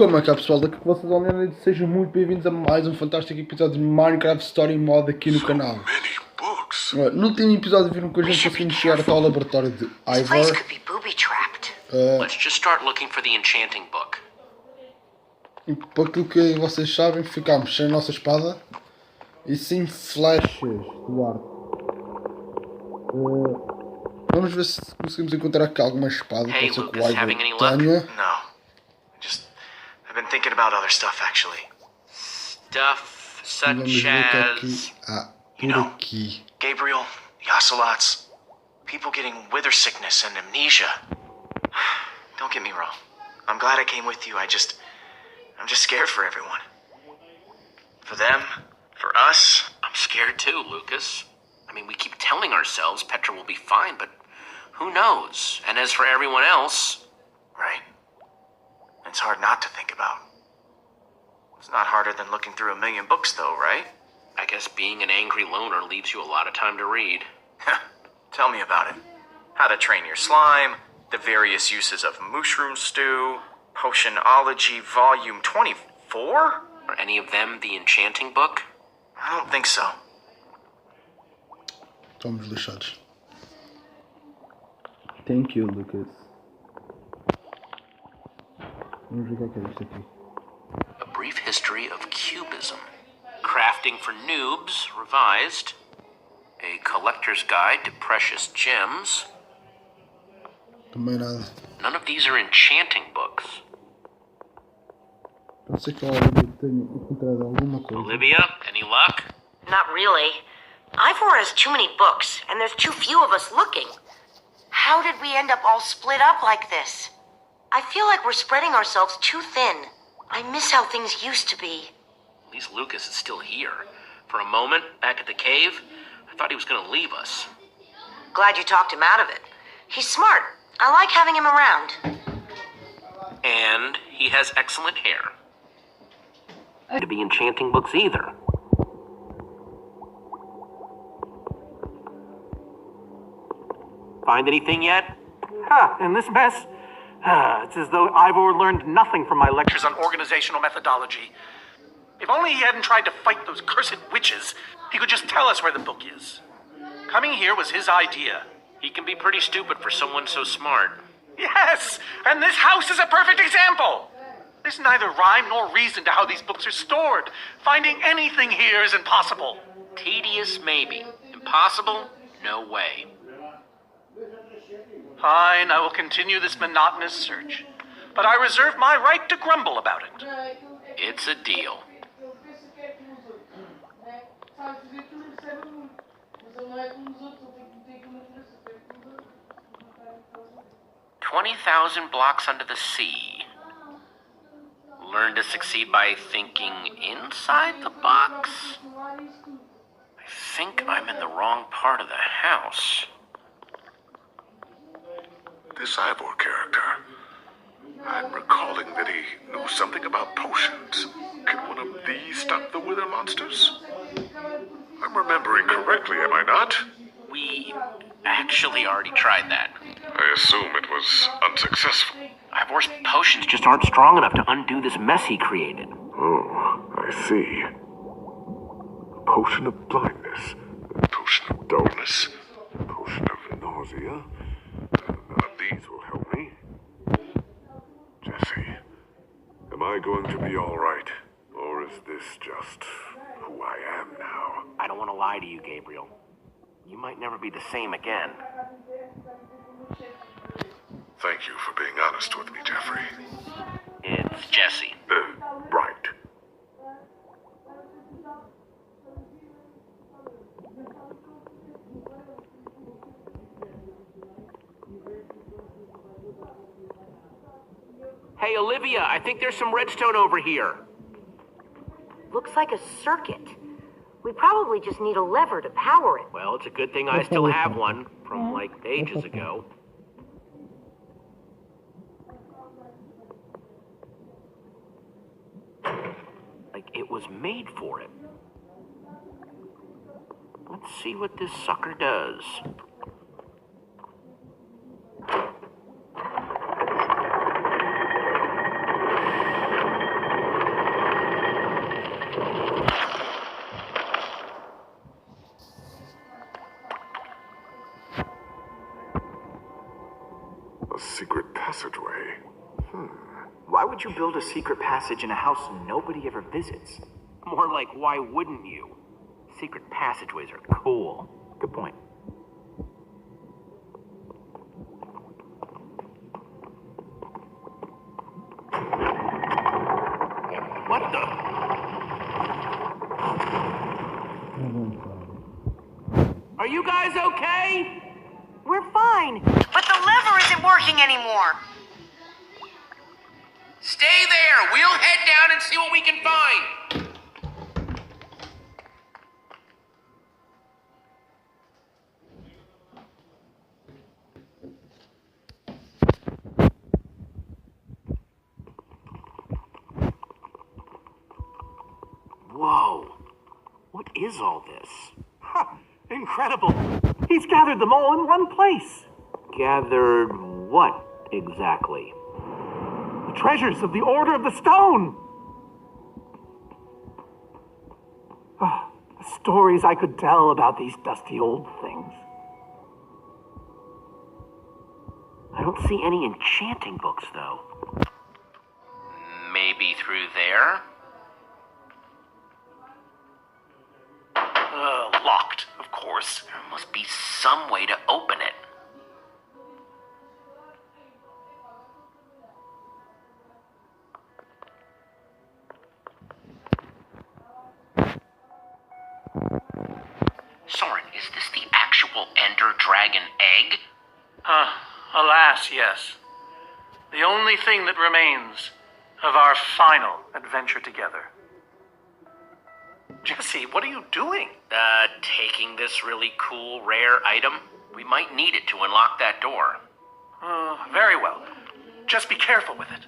Como é que é, pessoal? Daqui que vocês olham, sejam muito bem-vindos a mais um fantástico episódio de Minecraft Story Mod aqui no canal. No último episódio viram que a gente conseguimos chegar até ao laboratório de Ivor. Let's just start looking for the enchanting book. E por aquilo que vocês sabem, ficámos sem a nossa espada e sem flechas do arco. Vamos ver se conseguimos encontrar aqui alguma espada. Hey, pode ser que o Lucas, Ivor having any luck? tenha. No. I've been thinking about other stuff, actually. Stuff Vamos such ver o que é as... que há por aqui. Gabriel, the ocelots, people getting wither sickness and amnesia. Don't get me wrong. I'm glad I came with you. I'm just scared for everyone. For them, for us. I'm scared too, Lucas. I mean, we keep telling ourselves Petra will be fine, but who knows? And as for everyone else... Right. It's hard not to think about. It's not harder than looking through a million books, though, right? I guess being an angry loner leaves you a lot of time to read. Tell me about it. How to train your slime, the various uses of mushroom stew, Potionology Volume 24? Are any of them the enchanting book? I don't think so. Estamos lixados. Thank you, Lucas. Vamos ver o que é isto aqui. A Brief History of Cubism. Crafting for Noobs, revised. A Collector's Guide to Precious Gems. Também nada. None of these are enchanting books. Pode ser que a Olivia tenha encontrado alguma coisa. Olivia, any luck? Not really. Ivor has too many books, and there's too few of us looking. How did we end up all split up like this? I feel like we're spreading ourselves too thin. I miss how things used to be. At least Lucas is still here. For a moment, back at the cave, I thought he was going to leave us. Glad you talked him out of it. He's smart. I like having him around. And he has excellent hair. To be enchanting books either. Find anything yet? In this mess? It's as though Ivor learned nothing from my lectures on organizational methodology. If only he hadn't tried to fight those cursed witches, he could just tell us where the book is. Coming here was his idea. He can be pretty stupid for someone so smart. Yes, and this house is a perfect example. There's neither rhyme nor reason to how these books are stored. Finding anything here is impossible. Tedious, maybe. Impossible? No way. Fine, I will continue this monotonous search. But I reserve my right to grumble about it. It's a deal. "20,000 blocks under the sea. Learn to succeed by thinking inside the box? I think I'm in the wrong part of the house." This Ivor character. I'm recalling that he knew something about potions. Can one of these stop the wither monsters? I'm remembering correctly, am I not? We actually already tried that. I assume it was unsuccessful. Ivor's potions just aren't strong enough to undo this mess he created. Oh, I see. Potion of blindness, potion of dullness, potion of nausea. None of these will help me. Jesse, am I going to be all right? Or is this just who I am now? I don't want to lie to you, Gabriel. You might never be the same again. Thank you for being honest with me, Jeffrey. It's Jesse. Right. Hey, Olivia, I think there's some redstone over here. Looks like a circuit. We probably just need a lever to power it. Well, it's a good thing I still have one from, like, ages ago. Like, it was made for it. Let's see what this sucker does. A secret passageway. Why would you build a secret passage in a house nobody ever visits? More like, why wouldn't you? Secret passageways are cool. Good point. What the? Are you guys okay? We're fine, but the lever isn't working anymore. Stay there. We'll head down and see what we can find. Whoa. What is all this? Huh, incredible. He's gathered them all in one place. Gathered what exactly? The treasures of the Order of the Stone. Ah, the stories I could tell about these dusty old things. I don't see any enchanting books, though. Maybe through there? Locked, of course. There must be some way to open it. Soren, is this the actual Ender Dragon egg? Alas, yes. The only thing that remains of our final adventure together. Jesse, what are you doing? Taking this really cool, rare item. We might need it to unlock that door. Very well. Just be careful with it.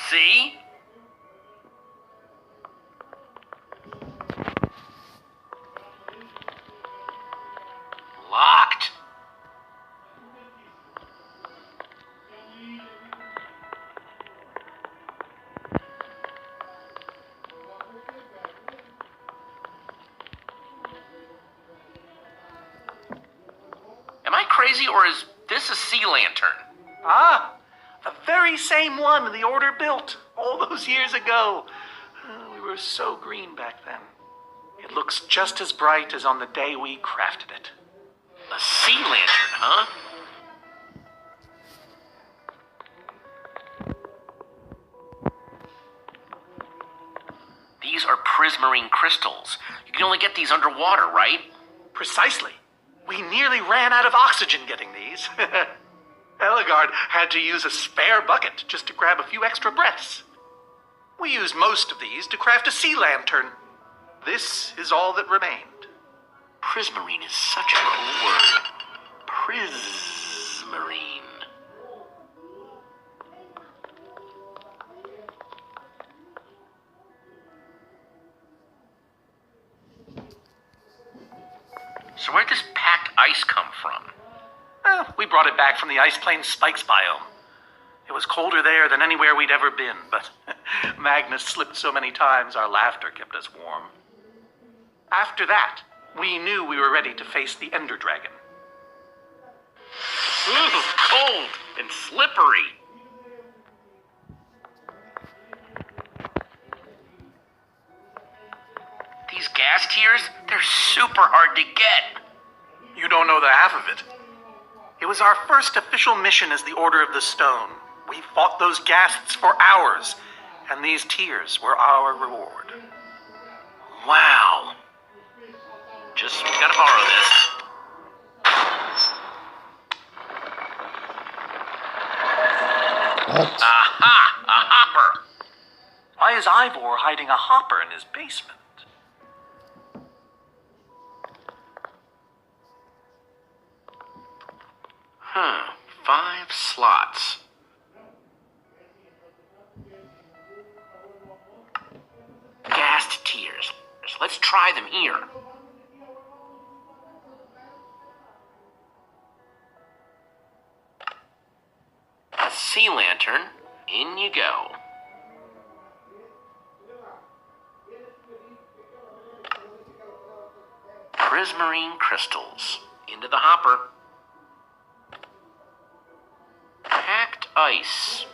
See? Locked. Am I crazy, or is this a sea lantern? Ah, the very same one the Order built all those years ago. We were so green back then. It looks just as bright as on the day we crafted it. A sea lantern, huh? These are prismarine crystals. You can only get these underwater, right? Precisely. We nearly ran out of oxygen getting these. Eligard had to use a spare bucket just to grab a few extra breaths. We used most of these to craft a sea lantern. This is all that remained. Prismarine is such a cool word. Prismarine. So where'd this packed ice come from? We brought it back from the Ice Plains Spikes biome. It was colder there than anywhere we'd ever been, but Magnus slipped so many times our laughter kept us warm. After that, we knew we were ready to face the Ender Dragon. Ooh, cold and slippery. These gas tiers, they're super hard to get. You don't know the half of it. It was our first official mission as the Order of the Stone. We fought those ghasts for hours, and these tears were our reward. Wow. Just gotta borrow this. What? Aha! A hopper! Why is Ivor hiding a hopper in his basement? Huh. 5 slots. Ghast tears. So let's try them here. A sea lantern. In you go. Prismarine crystals. Into the hopper. ice.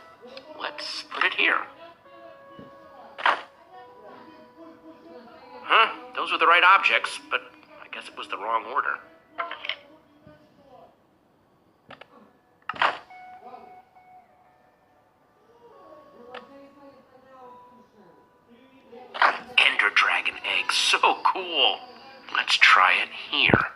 Let's put it here. Huh? Those were the right objects, but I guess it was the wrong order. Ender Dragon egg, so cool. Let's try it here.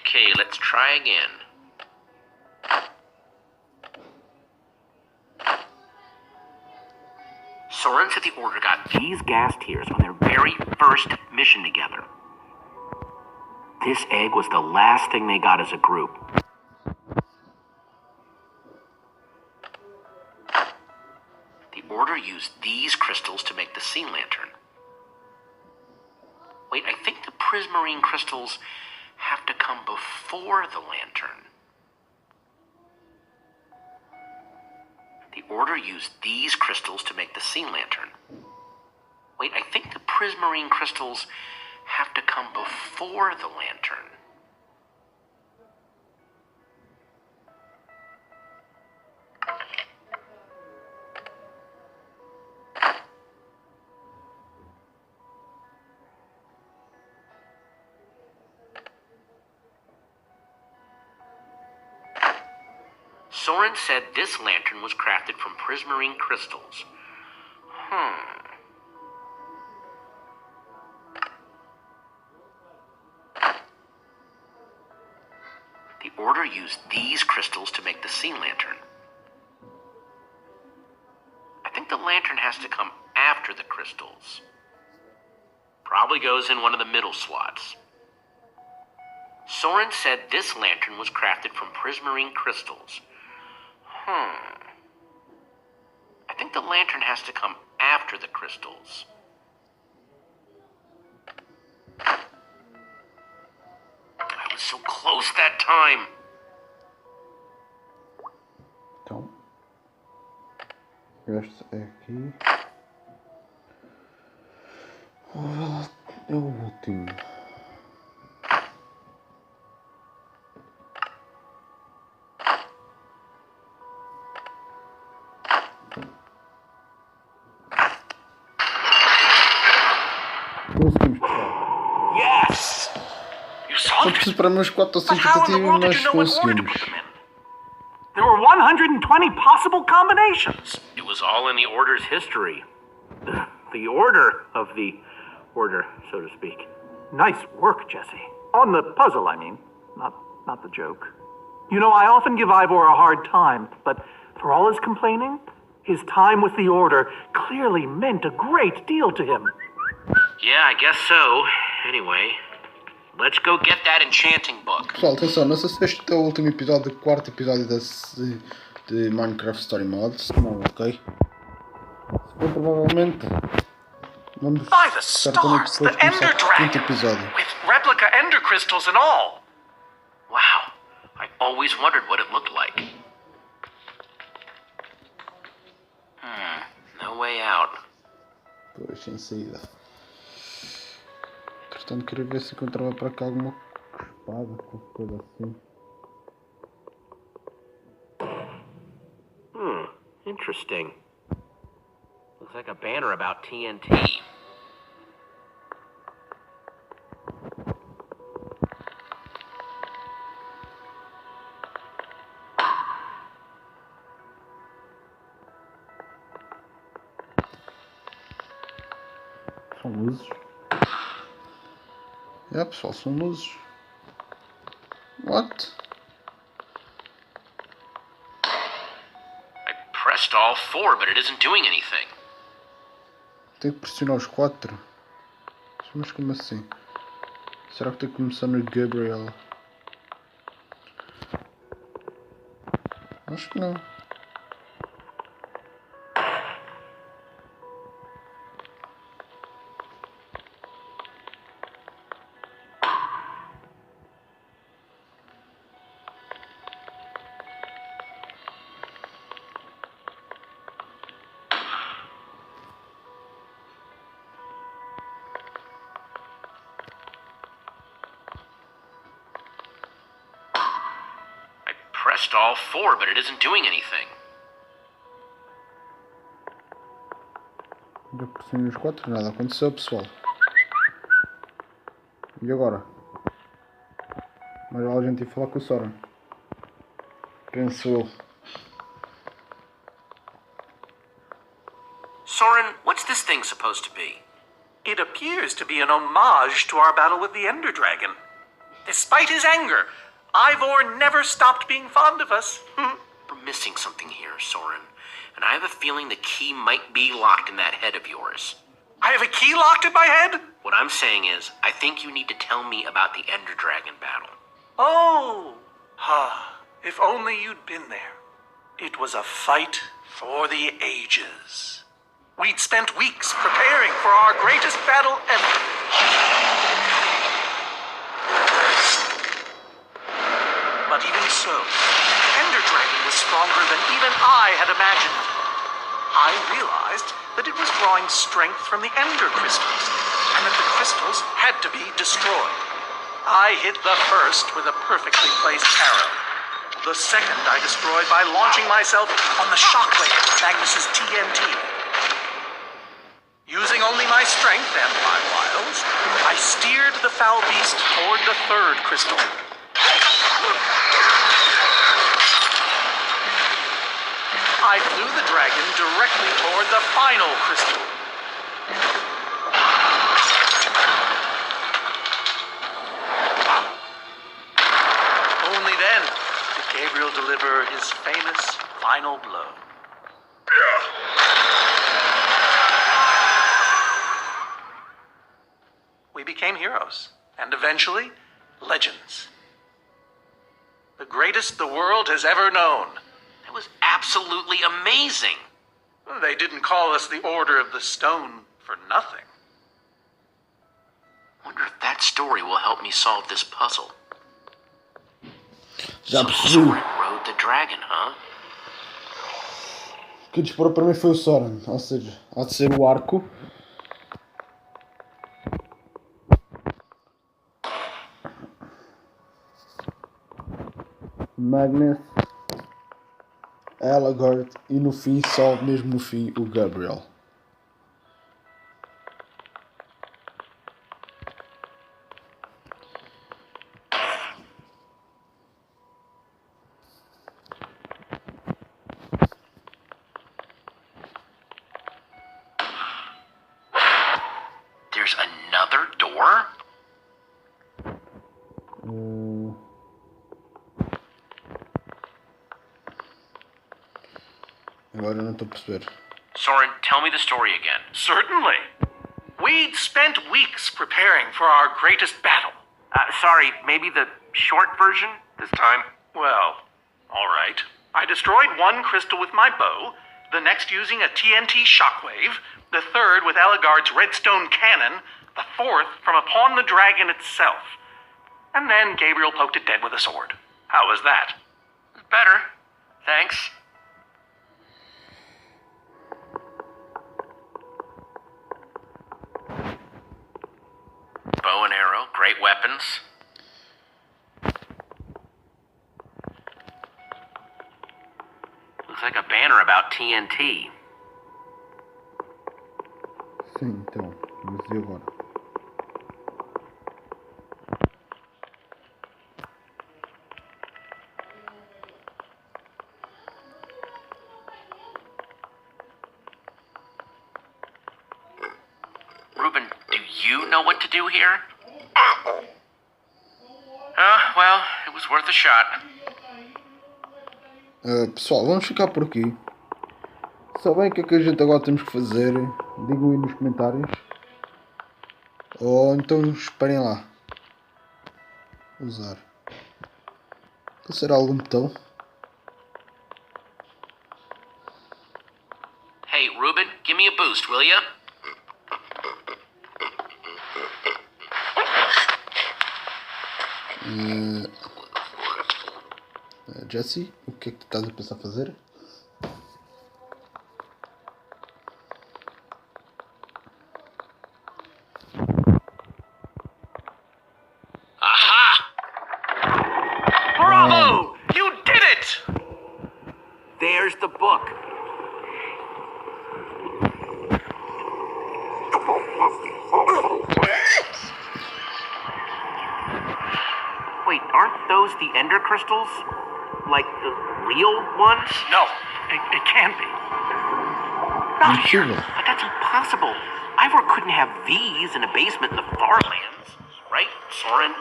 Okay, let's try again. Soren said the Order got these gas tiers on their very first mission together. This egg was the last thing they got as a group. The Order used these crystals to make the sea lantern. Wait, I think the prismarine crystals have to come before the lantern. The Order used these crystals to make the sea lantern. Wait, I think the prismarine crystals have to come before the lantern. Soren said this lantern was crafted from prismarine crystals. The Order used these crystals to make the sea lantern. I think the lantern has to come after the crystals. Probably goes in one of the middle slots. Soren said this lantern was crafted from prismarine crystals. I think the lantern has to come after the crystals. I was so close that time. Então, este é aqui. É o último. Conseguimos, pessoal. Yes! You Só solved it. preciso para umas 4 ou But 5 how in the tentativas, world did mas you know what order to conseguimos. put them in? There were 120 possible combinations. It was all in the Order's history. The order of the order, so to speak. Nice work, Jesse. On the puzzle, I mean. Not the joke. You know, I often give Ivor a hard time, but for all his complaining, his time with the Order clearly meant a great deal to him. Yeah, I guess so. Anyway, let's go get that enchanting book. Pessoal, atenção, não sei se este é o último episódio, o quarto episódio de Minecraft Story Mods. Não, ok? Se for, provavelmente vamos By the certamente stars, depois the Ender começar o quinto Dragon! episódio. With replica Ender crystals and all. Wow, I always wondered what it looked like. No way out. Pois, sem saída. Portanto, queria ver se encontrava para cá alguma espada, qualquer coisa assim. Interesting. Looks like a banner about TNT. São luzes. É, pessoal, são luzes. What? I pressed all 4, but it isn't doing anything. Tenho que pressionar os 4. Mas como assim? Será que tenho que começar no Gabriel? Acho que não. all 4, but it isn't doing anything. Já pressionei os 4, nada aconteceu, pessoal. E agora? Mas lá a gente ia falar com o Soren. Penso eu. Soren, what's this thing supposed to be? It appears to be an homage to our battle with the Ender Dragon. Despite his anger, Ivor never stopped being fond of us. We're missing something here, Soren. And I have a feeling the key might be locked in that head of yours. I have a key locked in my head? What I'm saying is, I think you need to tell me about the Ender Dragon battle. Oh, if only you'd been there. It was a fight for the ages. We'd spent weeks preparing for our greatest battle ever. But even so, the Ender Dragon was stronger than even I had imagined. I realized that it was drawing strength from the Ender crystals, and that the crystals had to be destroyed. I hit the first with a perfectly placed arrow. The second I destroyed by launching myself on the shockwave of Magnus's TNT. Using only my strength and my wiles, I steered the foul beast toward the third crystal. I flew the dragon directly toward the final crystal. Only then did Gabriel deliver his famous final blow. We became heroes, and eventually, legends. The greatest the world has ever known. That was absolutely amazing. They didn't call us the Order of the Stone for nothing. Wonder if that story will help me solve this puzzle. Já So percebi. Soren rode the dragon, huh? Quem disparou para mim foi o Soren, ou seja, há de ser o arco. Magnus, Elagard e no fim, só mesmo no fim, o Gabriel. There's another door? Agora não estou a perceber. Soren, tell me the story again. Certainly. We'd spent weeks preparing for our greatest battle. Sorry, maybe the short version this time? Well, all right. I destroyed one crystal with my bow, the next using a TNT shockwave, the third with Elagard's redstone cannon, the fourth from upon the dragon itself. And then Gabriel poked it dead with a sword. How was that? Better. Thanks. Bow and arrow, great weapons. Looks like a banner about TNT. Sim, então, mas e agora? Ruben, do you know what to do here? Well, it was worth a shot. Pessoal, vamos ficar por aqui. Sabem o que é que a gente agora temos que fazer? Digam aí nos comentários. Ou então esperem lá. Usar. Será algum botão? Hey, Ruben, give me a boost, will ya? Jesse, o que é que tu estás a pensar fazer? Bravo! You did it! There's the book. Wait, aren't those the ender crystals? Like the real ones? No, it can't be. Not here. Mentira. But that's impossible. Ivor couldn't have these in a basement in the far lands. Right, Soren?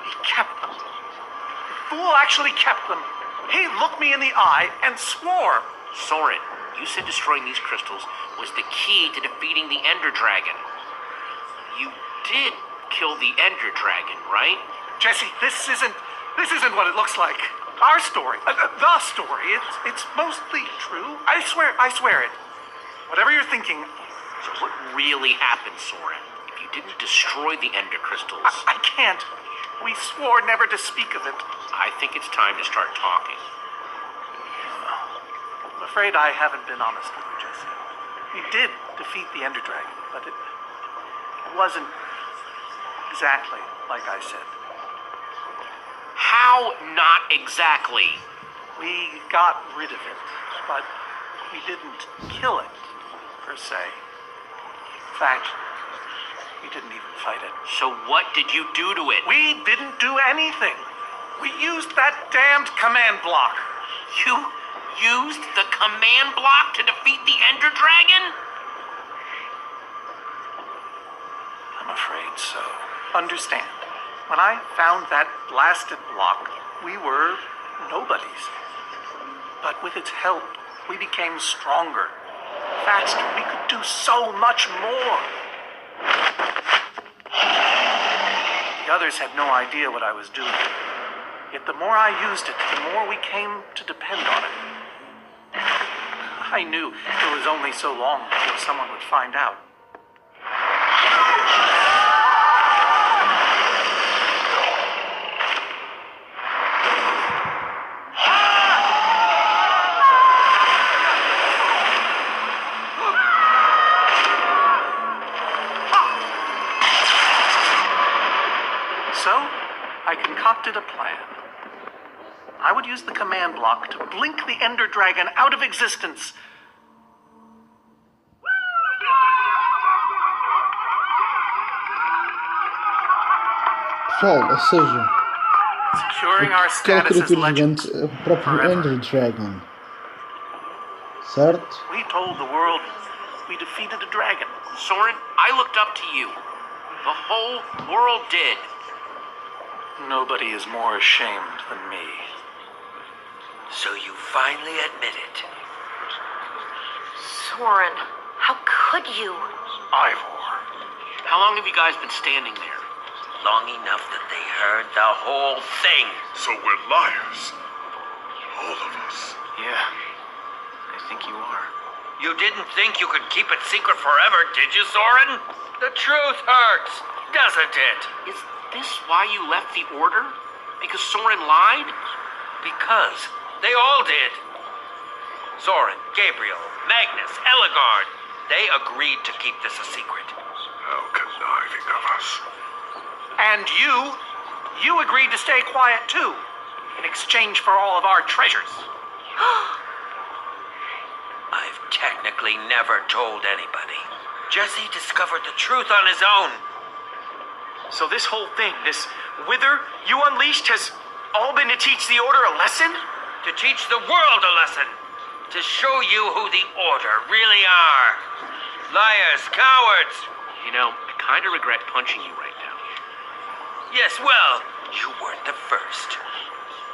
He kept them. The fool actually kept them. He looked me in the eye and swore. Soren, you said destroying these crystals was the key to defeating the Ender Dragon. You did kill the Ender Dragon, right? Jesse, this isn't what it looks like. Our story, the story, it's mostly true. I swear it. Whatever you're thinking, So what really happened, Soren? If you didn't destroy the Ender crystals, I can't. We swore never to speak of it. I think it's time to start talking. I'm afraid I haven't been honest with you, Jesse. We did defeat the Ender Dragon, but it wasn't exactly like I said. How not exactly? We got rid of it, but we didn't kill it, per se. In fact, we didn't even fight it. So what did you do to it? We didn't do anything. We used that damned command block. You used the command block to defeat the Ender Dragon? I'm afraid so. Understand, when I found that blasted block, we were nobodies. But with its help, we became stronger, faster. We could do so much more. The others had no idea what I was doing. Yet the more I used it, the more we came to depend on it. I knew it was only so long before someone would find out. So, I concocted a plan. I would use the command block to blink the Ender Dragon out of existence. Pessoal, ou seja, Securing our aquela status as criatura legends. gigante é o próprio forever. Ender Dragon. Certo? We told the world we defeated a dragon. Soren, I looked up to you. The whole world did. Nobody is more ashamed than me. So you finally admit it. Soren, how could you? Ivor. How long have you guys been standing there? Long enough that they heard the whole thing. So we're liars. All of us. Yeah, I think you are. You didn't think you could keep it secret forever, did you, Soren? The truth hurts, doesn't it? Is this why you left the Order? Because Soren lied? Because they all did. Soren, Gabriel, Magnus, Ellegard, they agreed to keep this a secret. How conniving of us. And you agreed to stay quiet too, in exchange for all of our treasures. I've technically never told anybody. Jesse discovered the truth on his own. So this whole thing, this wither you unleashed, has all been to teach the Order a lesson? To teach the world a lesson. To show you who the Order really are. Liars, cowards. You know, I kind of regret punching you right now. Yes, well, you weren't the first.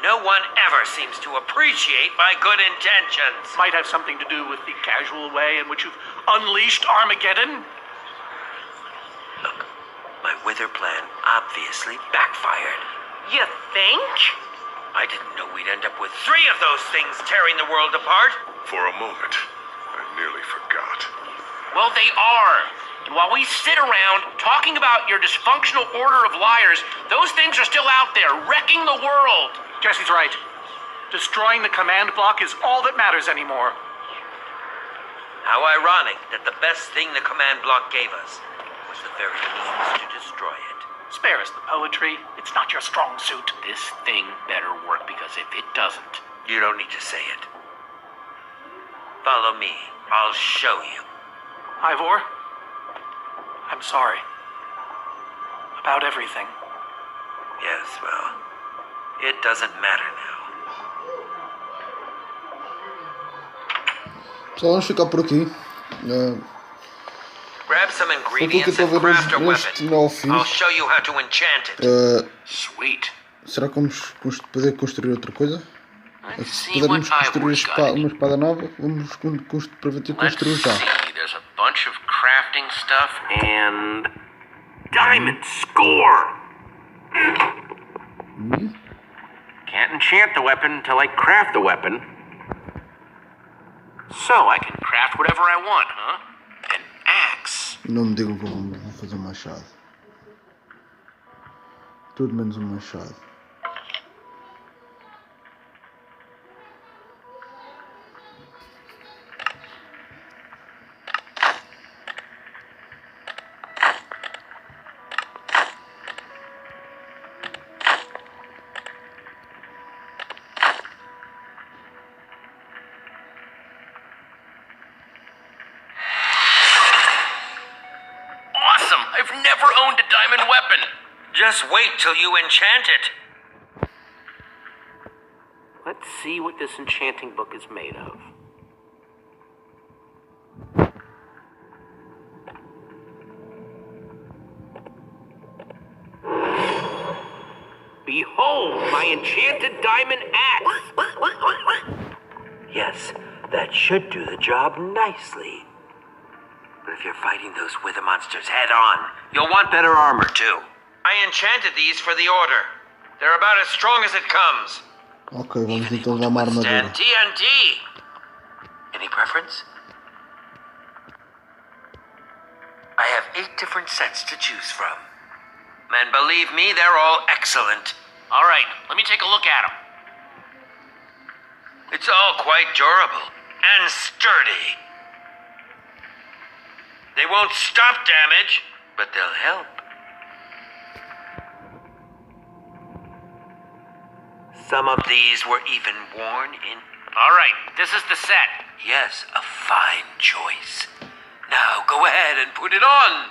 No one ever seems to appreciate my good intentions. Might have something to do with the casual way in which you've unleashed Armageddon. Look, my wither plan obviously backfired. You think? I didn't know we'd end up with 3 of those things tearing the world apart. For a moment, I nearly forgot. Well, they are. And while we sit around talking about your dysfunctional Order of liars, those things are still out there, wrecking the world. Jesse's right. Destroying the command block is all that matters anymore. How ironic that the best thing the command block gave us was the very means to destroy it. Spare us the poetry. It's not your strong suit. This thing better work, because if it doesn't... You don't need to say it. Follow me. I'll show you. Ivor, I'm sorry. About everything. Yes, well, it doesn't matter now. Pessoal, vamos ficar por aqui. Grab some Eu estou aqui ingredients para and ver craft a este weapon. novo fim. I'll show you how to enchant it. Sweet. Será que vamos poder construir outra coisa? Let's Se see what pudermos construir Ivor's got. uma espada nova, vamos provavelmente Let's construir já. see. There's a bunch of crafting stuff and Diamond score! can't enchant the weapon until I craft the weapon. So I can craft whatever I want, huh? An axe. E não me digam que eu vou fazer um machado. Tudo menos um machado. Awesome! I've never owned a diamond weapon. Just wait till you enchant it. Let's see what this enchanting book is made of. Behold, my enchanted diamond axe! Yes, that should do the job nicely. But if you're fighting those wither monsters head on, you'll want better armor too. I enchanted these for the order. They're about as strong as it comes. Ok, vamos então levar uma armadura. Stand TNT. Any preference? I have 8 different sets to choose from. And believe me, they're all excellent. All right, let me take a look at them. It's all quite durable and sturdy. They won't stop damage, but they'll help. Some of these were even worn in. All right, this is the set. Yes, a fine choice. Now go ahead and put it on.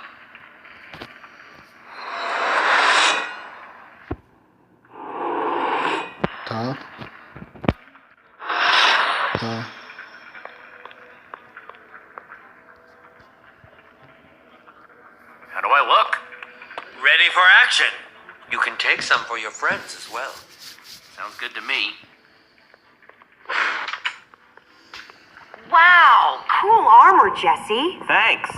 Tá. Tá. How do I look? Ready for action. You can take some for your friends as well. Sounds good to me. Wow, cool armor, Jesse. Thanks.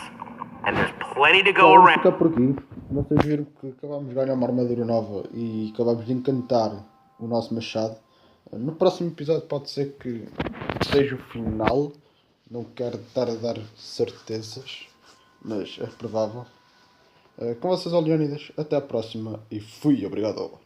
And there's plenty to go Então, vamos around. ficar por aqui. Vocês viram que acabámos de ganhar uma armadura nova e acabámos de encantar o nosso machado. No próximo episódio pode ser que seja o final. Não quero estar a dar certezas, mas é provável. Com vocês, Leónidas, até a próxima e fui, obrigado.